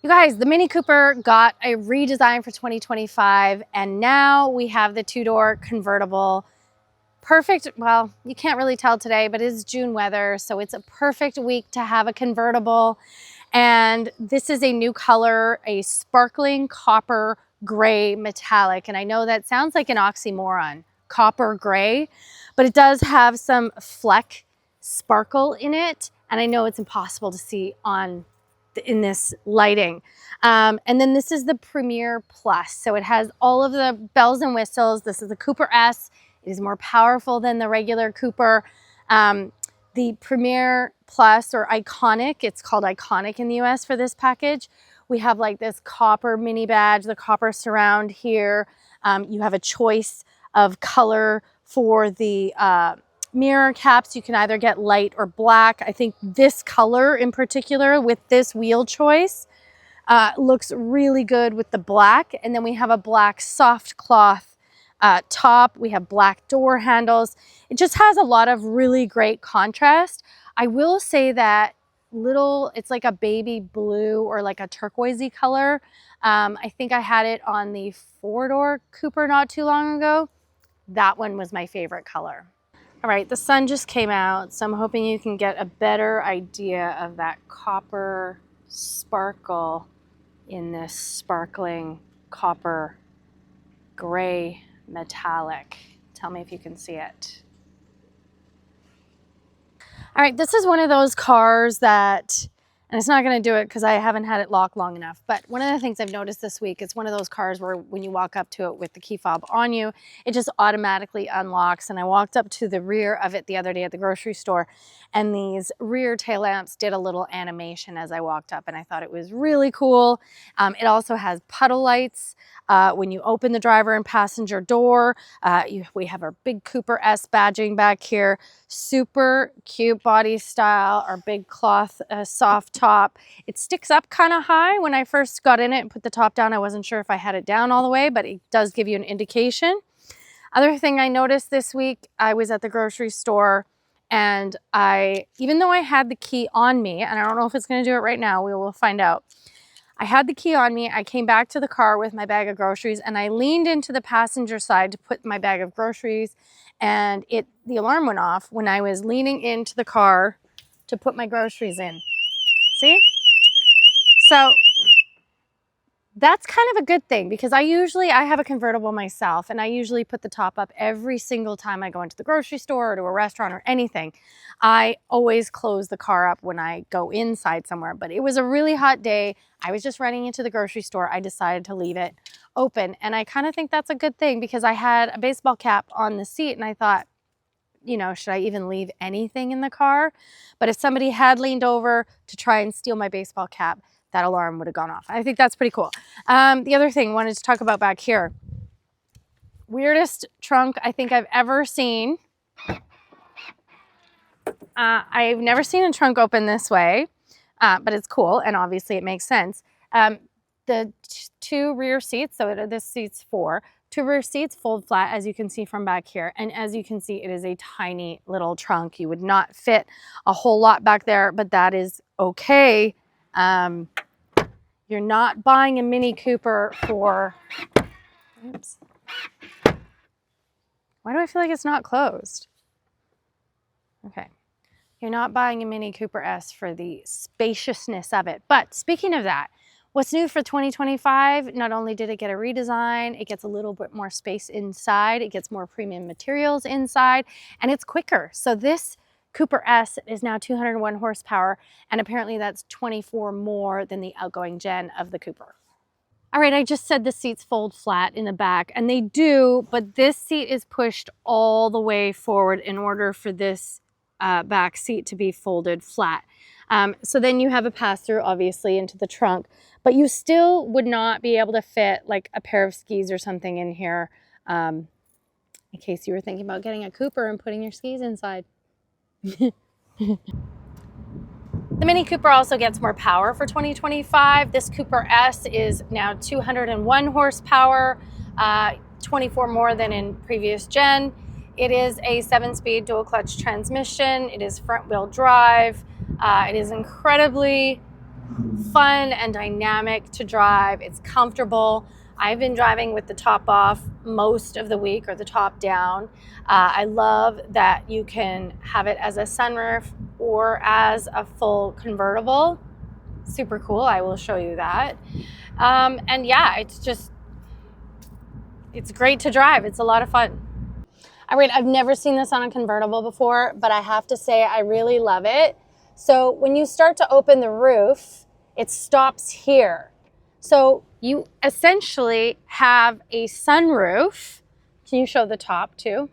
You guys, the Mini Cooper got a redesign for 2025, and now we have the two-door convertible. Perfect, well, you can't really tell today, but it's June weather, so it's a perfect week to have a convertible. And this is a new color, a sparkling copper gray metallic. And I know that sounds like an oxymoron, copper gray, but it does have some fleck sparkle in it. And I know it's impossible to see in this lighting. And then this is the Premier Plus. So it has all of the bells and whistles. This is the Cooper S. It is more powerful than the regular Cooper. The Premier Plus, or Iconic, it's called Iconic in the US for this package. We have like this copper mini badge, the copper surround here. You have a choice of color for the mirror caps. You can either get light or black. I think this color in particular with this wheel choice looks really good with the black. And then we have a black soft cloth top. We have black door handles. It just has a lot of really great contrast. I will say that it's like a baby blue or like a turquoisey color. I think I had it on the four-door Cooper not too long ago. That one was my favorite color. All right, the sun just came out, so I'm hoping you can get a better idea of that copper sparkle in this sparkling copper gray metallic. Tell me if you can see it. All right, this is one of those cars that, and it's not going to do it because I haven't had it locked long enough, but one of the things I've noticed this week, it's one of those cars where when you walk up to it with the key fob on you, it just automatically unlocks. And I walked up to the rear of it the other day at the grocery store, and these rear tail lamps did a little animation as I walked up, and I thought it was really cool. It also has puddle lights. When you open the driver and passenger door, we have our big Cooper S badging back here. Super cute body style, our big cloth soft top. It sticks up kind of high. When I first got in it and put the top down, I wasn't sure if I had it down all the way, but it does give you an indication. Other thing I noticed this week, I was at the grocery store, and even though I had the key on me, and I don't know if it's going to do it right now, we will find out. I had the key on me. I came back to the car with my bag of groceries, and I leaned into the passenger side to put my bag of groceries, and the alarm went off when I was leaning into the car to put my groceries in. See? So that's kind of a good thing, because I have a convertible myself, and I usually put the top up every single time I go into the grocery store or to a restaurant or anything. I always close the car up when I go inside somewhere, but it was a really hot day. I was just running into the grocery store. I decided to leave it open, and I kind of think that's a good thing, because I had a baseball cap on the seat, and I thought, you know, should I even leave anything in the car? But if somebody had leaned over to try and steal my baseball cap, that alarm would have gone off. I think that's pretty cool. The other thing I wanted to talk about back here, weirdest trunk I think I've ever seen. I've never seen a trunk open this way, but it's cool, and obviously it makes sense. The two rear seats, so this seat's 4, 2 rear seats fold flat, as you can see from back here. And as you can see, it is a tiny little trunk. You would not fit a whole lot back there, but that is okay. You're not buying a Mini Cooper for, oops. Why do I feel like it's not closed? Okay. You're not buying a Mini Cooper S for the spaciousness of it. But speaking of that, what's new for 2025? Not only did it get a redesign, it gets a little bit more space inside, it gets more premium materials inside, and it's quicker. So this Cooper S is now 201 horsepower, and apparently that's 24 more than the outgoing gen of the Cooper. All right, I just said the seats fold flat in the back, and they do, but this seat is pushed all the way forward in order for this back seat to be folded flat. So then you have a pass-through, obviously, into the trunk, but you still would not be able to fit like a pair of skis or something in here, in case you were thinking about getting a Cooper and putting your skis inside. The Mini Cooper also gets more power for 2025. This Cooper S is now 201 horsepower, 24 more than in previous gen. It is a 7-speed dual clutch transmission. It is front wheel drive. It is incredibly fun and dynamic to drive. It's comfortable. I've been driving with the top off most of the week, or the top down. I love that you can have it as a sunroof or as a full convertible. Super cool. I will show you that. And yeah, it's great to drive. It's a lot of fun. All right, I've never seen this on a convertible before, but I have to say I really love it. So when you start to open the roof, it stops here. So you essentially have a sunroof. Can you show the top too?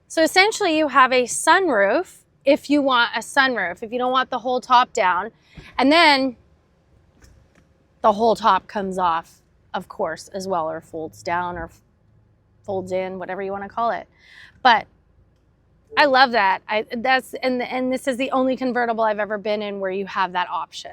So essentially you have a sunroof if you want a sunroof, if you don't want the whole top down. And then the whole top comes off, of course, as well, or folds down or folds in, whatever you want to call it. But I love that. And this is the only convertible I've ever been in where you have that option.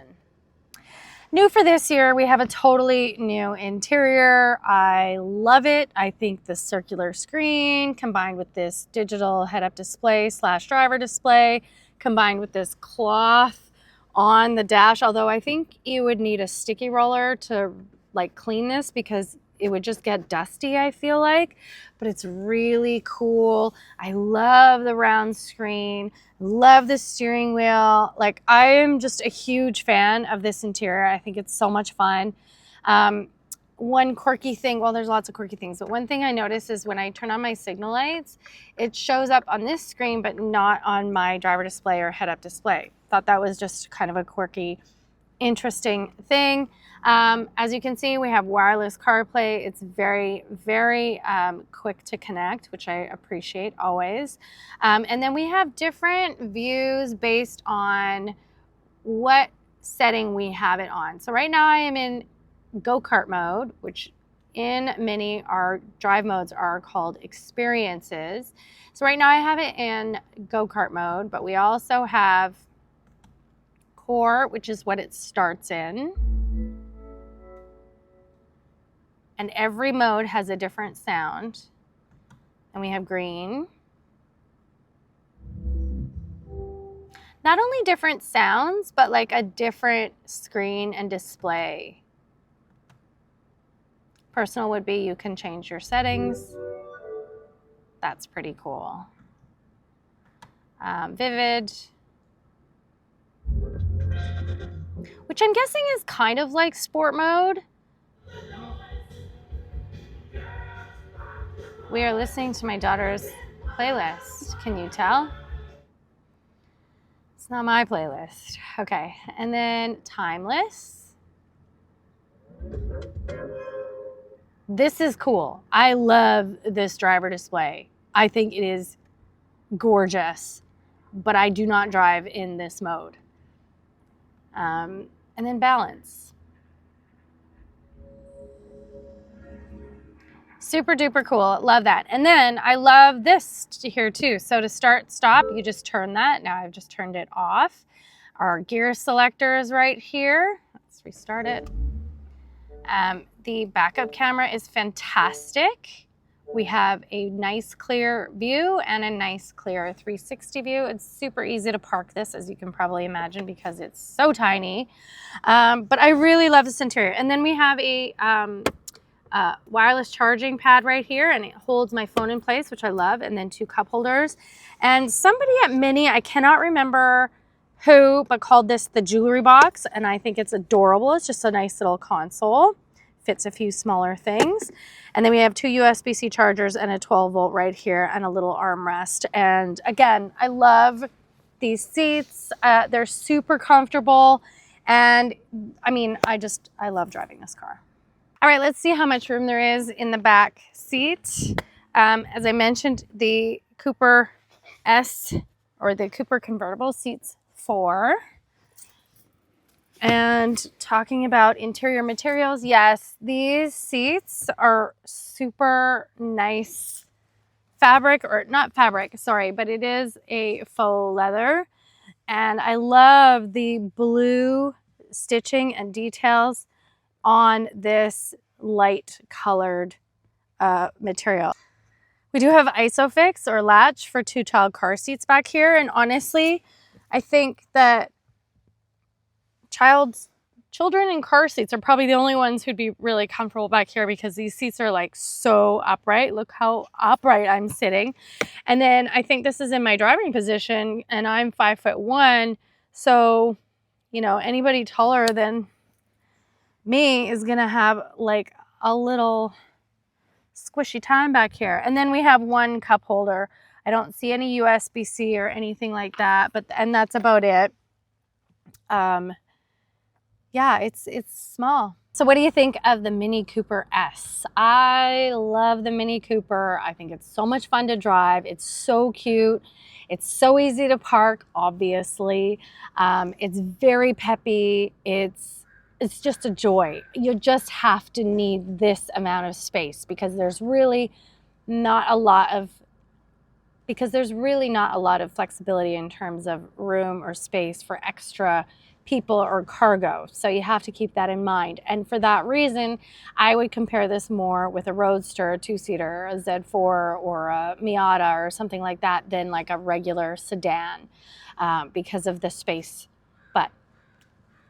New for this year, we have a totally new interior. I love it. I think the circular screen combined with this digital head-up display / driver display, combined with this cloth on the dash, although I think you would need a sticky roller to like clean this because it would just get dusty, I feel like, but it's really cool. I love the round screen, love the steering wheel. Like, I am just a huge fan of this interior. I think it's so much fun. One quirky thing, well, there's lots of quirky things, but one thing I noticed is when I turn on my signal lights, it shows up on this screen, but not on my driver display or head-up display. Thought that was just kind of a quirky, interesting thing. As you can see, we have wireless CarPlay. It's very, very quick to connect, which I appreciate always. And then we have different views based on what setting we have it on. So right now I am in go-kart mode, which in Mini, our drive modes are called experiences. So right now I have it in go-kart mode, but we also have Core, which is what it starts in. And every mode has a different sound. And we have green. Not only different sounds, but like a different screen and display. Personal would be you can change your settings. That's pretty cool. Vivid, which I'm guessing is kind of like sport mode. We are listening to my daughter's playlist. Can you tell? It's not my playlist. Okay, and then timeless. This is cool. I love this driver display. I think it is gorgeous, but I do not drive in this mode. And then balance. Super duper cool. Love that. And then I love this here too. So to start, stop, you just turn that. Now I've just turned it off. Our gear selector is right here. Let's restart it. The backup camera is fantastic. We have a nice clear view and a nice clear 360 view. It's super easy to park this, as you can probably imagine, because it's so tiny. But I really love this interior. And then we have a wireless charging pad right here, and it holds my phone in place, which I love, and then 2 cup holders. And somebody at Mini, I cannot remember who, but called this the jewelry box, and I think it's adorable. It's just a nice little console. Fits a few smaller things. And then we have 2 USB-C chargers and a 12 volt right here and a little armrest. And again, I love these seats. They're super comfortable. And I mean, I love driving this car. All right, let's see how much room there is in the back seat. As I mentioned, the Cooper S, or the Cooper Convertible, seats 4. And talking about interior materials, yes, these seats are super nice fabric, or not fabric, sorry, but it is a faux leather. And I love the blue stitching and details on this light colored material. We do have ISOFIX or latch for 2 child car seats back here. And honestly, I think that children in car seats are probably the only ones who'd be really comfortable back here because these seats are like so upright. Look how upright I'm sitting. And then I think this is in my driving position and I'm 5'1". So, you know, anybody taller than me is gonna have like a little squishy time back here. And then we have one cup holder. I don't see any USB-C or anything like that, and that's about it. Yeah, it's small. So what do you think of the Mini Cooper S? I love the Mini Cooper. I think it's so much fun to drive. It's so cute. It's so easy to park, obviously. It's very peppy. It's just a joy. You just have to need this amount of space because there's really not a lot of flexibility in terms of room or space for extra people or cargo. So you have to keep that in mind. And for that reason, I would compare this more with a Roadster, a two-seater, a Z4 or a Miata or something like that than like a regular sedan because of the space. But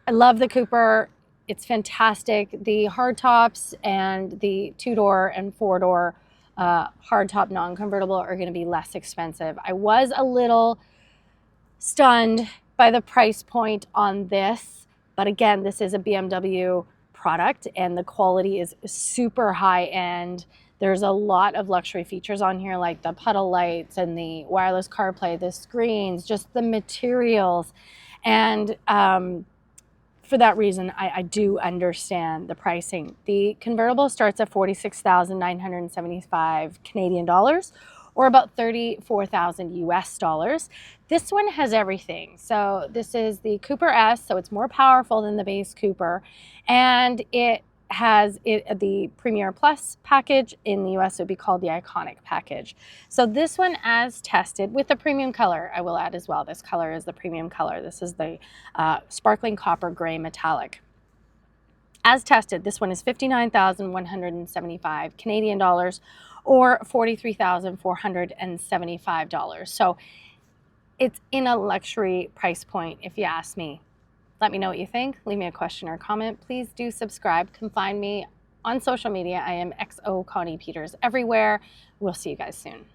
I love the Cooper. It's fantastic. The hardtops and the two-door and four-door hardtop non-convertible are going to be less expensive. I was a little stunned by the price point on this, but again, this is a BMW product and the quality is super high end. There's a lot of luxury features on here like the puddle lights and the wireless CarPlay, the screens, just the materials. And for that reason, I do understand the pricing. The convertible starts at 46,975 Canadian dollars, or about 34,000 US dollars. This one has everything. So this is the Cooper S, so it's more powerful than the base Cooper, and it has the Premier Plus package. In the US it would be called the Iconic package. So this one, as tested, with the premium color, I will add as well, this color is the premium color. This is the sparkling copper gray metallic. As tested, this one is 59,175 Canadian dollars, or $43,475. So it's in a luxury price point, if you ask me. Let me know what you think. Leave me a question or comment. Please do subscribe. Come find me on social media. I am XO Connie Peters everywhere. We'll see you guys soon.